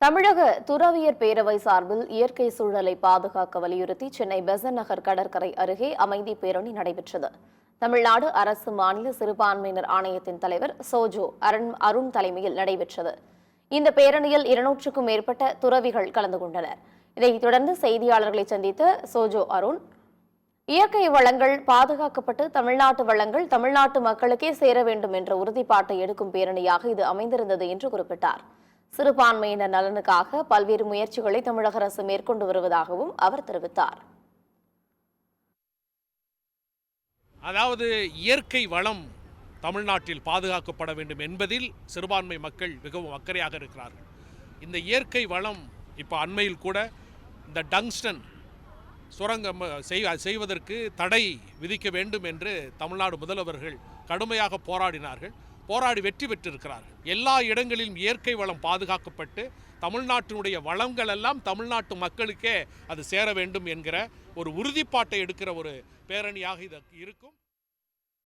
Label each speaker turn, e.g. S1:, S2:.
S1: தமிழக துறவியர் பேரவை சார்பில் இயற்கை சூழலை பாதுகாக்க வலியுறுத்தி சென்னை பெசன்ட் நகர் கடற்கரை அருகே அமைதி பேரணி நடைபெற்றது. தமிழ்நாடு அரசு மாநில சிறுபான்மையினர் ஆணையத்தின் தலைவர் சோஜோ அருண் தலைமையில் நடைபெற்றது. இந்த பேரணியில் 200க்கும் மேற்பட்ட துறவிகள் கலந்து கொண்டனர். இதைத் தொடர்ந்து செய்தியாளர்களை சந்தித்த சோஜோ அருண், இயற்கை வளங்கள் பாதுகாக்கப்பட்டு தமிழ்நாட்டு வளங்கள் தமிழ்நாட்டு மக்களுக்கே சேர வேண்டும் என்ற உறுதிப்பாட்டை எடுக்கும் பேரணியாக இது அமைந்திருந்தது என்று குறிப்பிட்டார். சிறுபான்மையினர் நலனுக்காக பல்வேறு முயற்சிகளை தமிழக அரசு மேற்கொண்டு வருவதாகவும் அவர் தெரிவித்தார்.
S2: அதாவது இயற்கை வளம் தமிழ்நாட்டில் பாதுகாக்கப்பட வேண்டும் என்பதில் சிறுபான்மை மக்கள் மிகவும் அக்கறையாக இருக்கிறார்கள். இந்த இயற்கை வளம் இப்போ அண்மையில் கூட இந்த டங்ஸ்டன் சுரங்கம் செய்வதற்கு தடை விதிக்க வேண்டும் என்று தமிழ்நாடு முதல்வர்கள் கடுமையாக போராடினார்கள். போராடி வெற்றி பெற்றிருக்கிறார்கள். எல்லா இடங்களிலும் இயற்கை வளம் பாதுகாக்கப்பட்டு தமிழ்நாட்டினுடைய வளங்கள் எல்லாம் தமிழ்நாட்டு மக்களுக்கே அது சேர வேண்டும் என்கிற ஒரு உறுதிப்பாட்டை எடுக்கிற ஒரு பேரணியாக இது இருக்கும்.